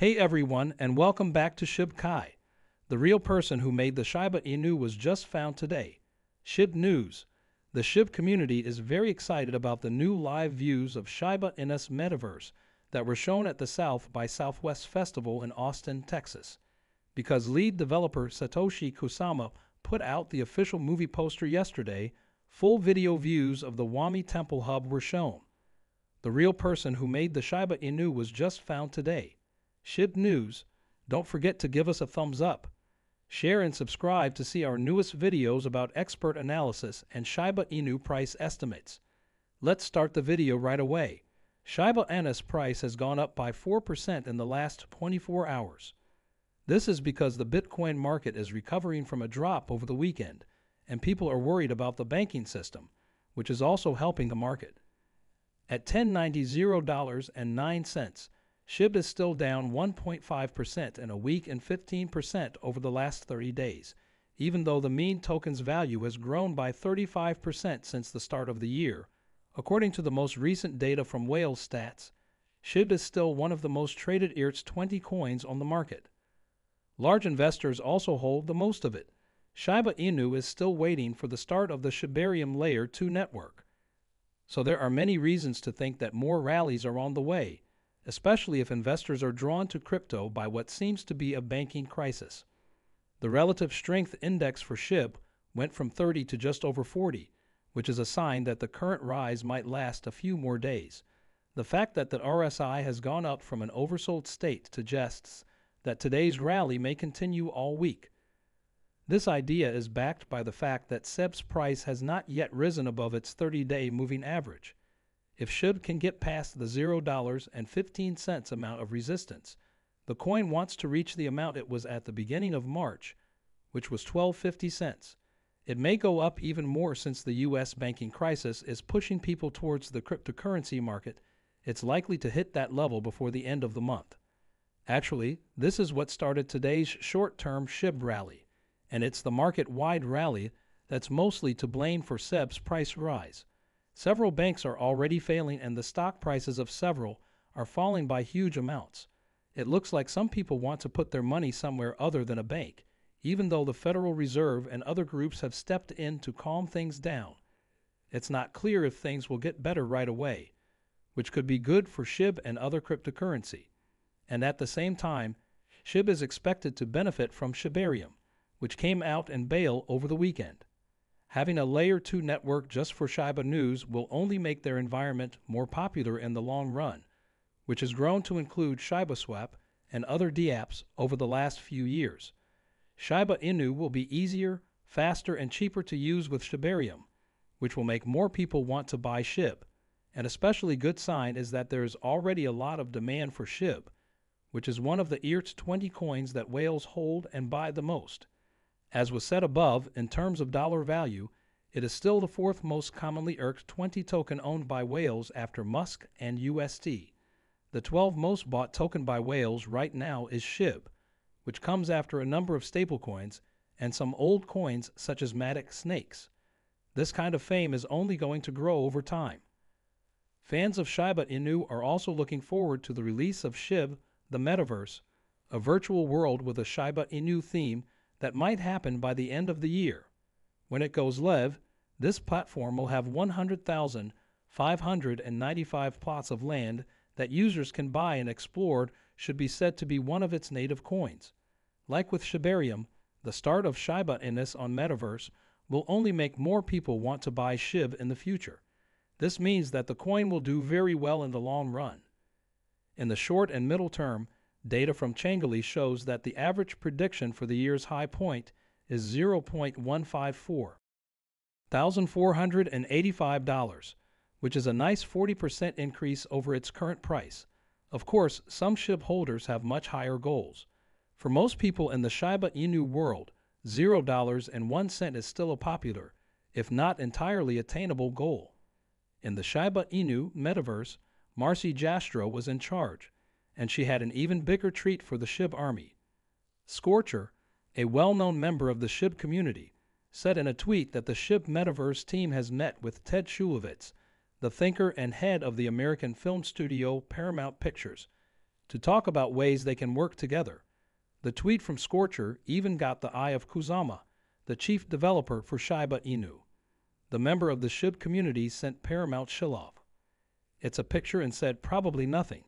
Hey everyone, and welcome back to Shib Kai. The real person who made the Shiba Inu was just found today. Shib News. The Shib community is very excited about the new live views of Shiba Inu's metaverse that were shown at the South by Southwest Festival in Austin, Texas. Because lead developer Satoshi Kusama put out the official movie poster yesterday, full video views of the Wami Temple Hub were shown. The real person who made the Shiba Inu was just found today. Shib News. Don't forget to give us a thumbs up. Share and subscribe to see our newest videos about expert analysis and Shiba Inu price estimates. Let's start the video right away. Shiba Inu's price has gone up by 4% in the last 24 hours. This is because the Bitcoin market is recovering from a drop over the weekend, and people are worried about the banking system, which is also helping the market. At $10.90.09, Shib is still down 1.5% in a week and 15% over the last 30 days, even though the mean token's value has grown by 35% since the start of the year. According to the most recent data from Whale Stats, Shib is still one of the most traded ERC-20 coins on the market. Large investors also hold the most of it. Shiba Inu is still waiting for the start of the Shibarium Layer 2 network. So there are many reasons to think that more rallies are on the way, especially if investors are drawn to crypto by what seems to be a banking crisis. The relative strength index for Shib went from 30 to just over 40, which is a sign that the current rise might last a few more days. The fact that the RSI has gone up from an oversold state suggests that today's rally may continue all week. This idea is backed by the fact that SHIB's price has not yet risen above its 30-day moving average. If Shib can get past the $0.15 amount of resistance, the coin wants to reach the amount it was at the beginning of March, which was $12.50. It may go up even more since the U.S. banking crisis is pushing people towards the cryptocurrency market. It's likely to hit that level before the end of the month. Actually, this is what started today's short-term Shib rally, and it's the market-wide rally that's mostly to blame for Shib's price rise. Several banks are already failing, and the stock prices of several are falling by huge amounts. It looks like some people want to put their money somewhere other than a bank, even though the Federal Reserve and other groups have stepped in to calm things down. It's not clear if things will get better right away, which could be good for Shib and other cryptocurrency. And at the same time, Shib is expected to benefit from Shibarium, which came out in bail over the weekend. Having a Layer 2 network just for Shiba News will only make their environment more popular in the long run, which has grown to include shibaswap and other dApps over the last few years. Shiba Inu will be easier, faster, and cheaper to use with Shibarium, which will make more people want to buy Shib. An especially good sign is that there is already a lot of demand for Shib, which is one of the ERC-20 coins that whales hold and buy the most. As was said above, in terms of dollar value, it is still the fourth most commonly ERC-20 token owned by whales after Musk and USD. The 12th most bought token by whales right now is Shib, which comes after a number of stablecoins and some old coins such as Matic Snakes. This kind of fame is only going to grow over time. Fans of Shiba Inu are also looking forward to the release of Shib, the Metaverse, a virtual world with a Shiba Inu theme that might happen by the end of the year. When it goes live, this platform will have 100,595 plots of land that users can buy and explore should be said to be one of its native coins. Like with Shibarium, the start of Shiba Inu on Metaverse will only make more people want to buy Shib in the future. This means that the coin will do very well in the long run. In the short and middle term, data from Changali shows that the average prediction for the year's high point is $0.154, $1,485, which is a nice 40% increase over its current price. Of course, some Shib holders have much higher goals. For most people in the Shiba Inu world, $0.01 is still a popular, if not entirely attainable goal. In the Shiba Inu metaverse, Marcy Jastro was in charge, and she had an even bigger treat for the Shib army. Scorcher, a well-known member of the Shib community, said in a tweet that the Shib Metaverse team has met with Ted Shulevitz, the thinker and head of the American film studio Paramount Pictures, to talk about ways they can work together. The tweet from Scorcher even got the eye of Kusama, the chief developer for Shiba Inu. The member of the Shib community sent Paramount Shilov. It's a picture and said probably nothing.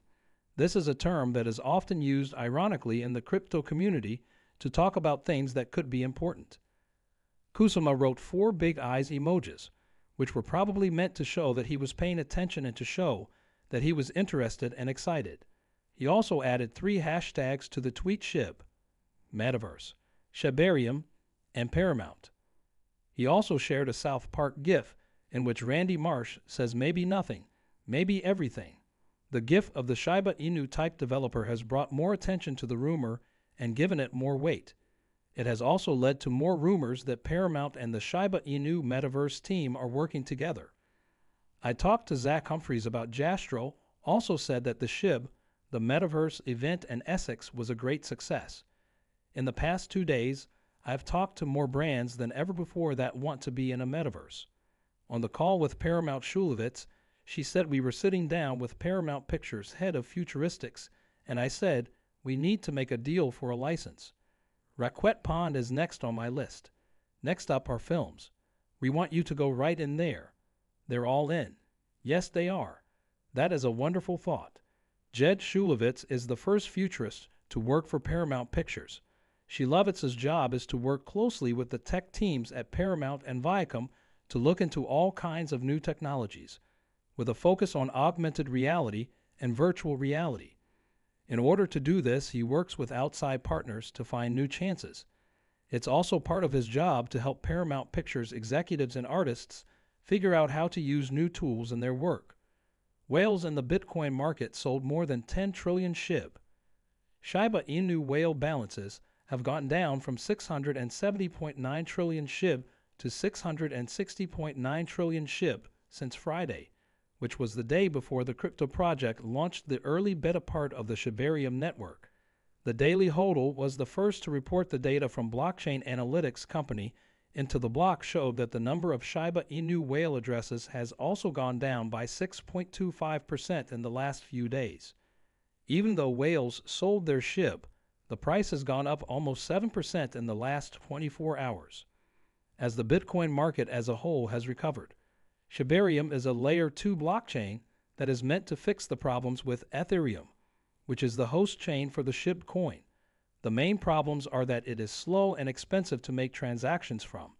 This is a term that is often used ironically in the crypto community to talk about things that could be important. Kusama wrote 4 big eyes emojis, which were probably meant to show that he was paying attention and to show that he was interested and excited. He also added 3 hashtags to the tweet: Shib, Metaverse, Shibarium, and Paramount. He also shared a South Park GIF in which Randy Marsh says maybe nothing, maybe everything. The GIF of the Shiba Inu type developer has brought more attention to the rumor and given it more weight. It has also led to more rumors that Paramount and the Shiba Inu Metaverse team are working together. I talked to Zach Humphreys about Jastro, also said that the Shib, the Metaverse event in Essex, was a great success. In the past 2 days, I've talked to more brands than ever before that want to be in a metaverse. On the call with Paramount Shulevitz, she said we were sitting down with Paramount Pictures head of Futuristics, and I said we need to make a deal for a license. Raquette Pond is next on my list. Next up are films. We want you to go right in there. They're all in. Yes, they are. That is a wonderful thought. Jed Shulevitz is the first futurist to work for Paramount Pictures. Shulevitz's job is to work closely with the tech teams at Paramount and Viacom to look into all kinds of new technologies, with a focus on augmented reality and virtual reality. In order to do this, he works with outside partners to find new chances. It's also part of his job to help Paramount Pictures executives and artists figure out how to use new tools in their work. Whales in the Bitcoin market sold more than 10 trillion Shib. Shiba Inu whale balances have gone down from 670.9 trillion Shib to 660.9 trillion Shib since Friday, which was the day before the crypto project launched the early beta part of the Shibarium network. The Daily Hodl was the first to report the data from blockchain analytics company Into the Block showed that the number of Shiba Inu whale addresses has also gone down by 6.25% in the last few days. Even though whales sold their Shib, the price has gone up almost 7% in the last 24 hours. As the Bitcoin market as a whole has recovered, Shibarium is a Layer 2 blockchain that is meant to fix the problems with Ethereum, which is the host chain for the Shib coin. The main problems are that it is slow and expensive to make transactions from.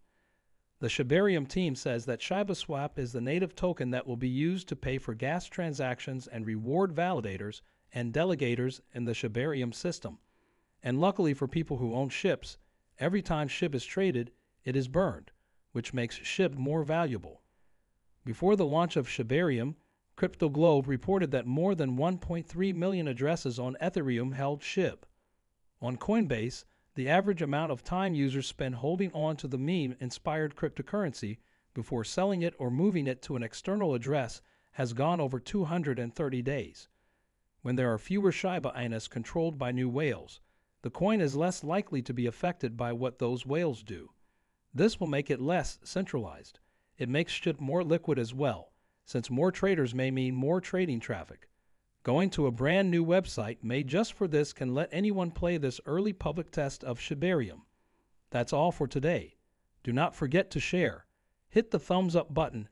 The Shibarium team says that shibaswap is the native token that will be used to pay for gas transactions and reward validators and delegators in the Shibarium system. And luckily for people who own ships, every time Shib is traded, it is burned, which makes Shib more valuable. Before the launch of Shibarium, Crypto Globe reported that more than 1.3 million addresses on Ethereum held Shib. On Coinbase, the average amount of time users spend holding on to the meme-inspired cryptocurrency before selling it or moving it to an external address has gone over 230 days. When there are fewer Shiba Inus controlled by new whales, the coin is less likely to be affected by what those whales do. This will make it less centralized. It makes Shib more liquid as well, since more traders may mean more trading traffic. Going to a brand new website made just for this can let anyone play this early public test of Shibarium. That's all for today. Do not forget to share. Hit the thumbs up button